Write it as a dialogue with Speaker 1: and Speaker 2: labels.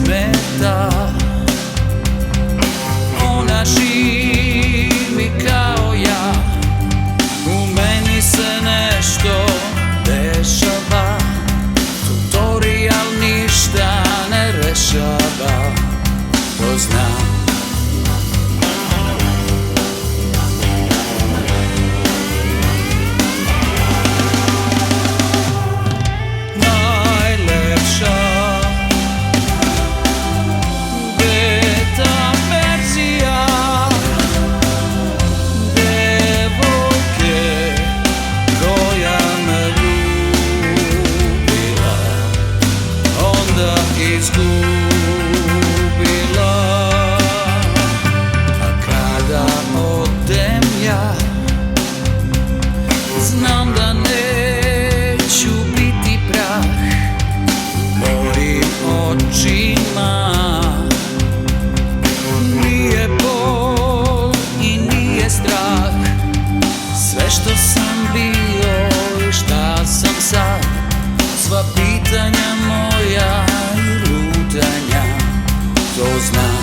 Speaker 1: smeta. Ona živi kao ja, u meni se nešto dešava. Tutorial ništa ne rešava, to znam. Izgubila, a kada odem ja, znam da neću biti prah mojim očima. Nije bol i nije strah, sve što sam bio i šta sam sad, sva pitanja moja, to znam.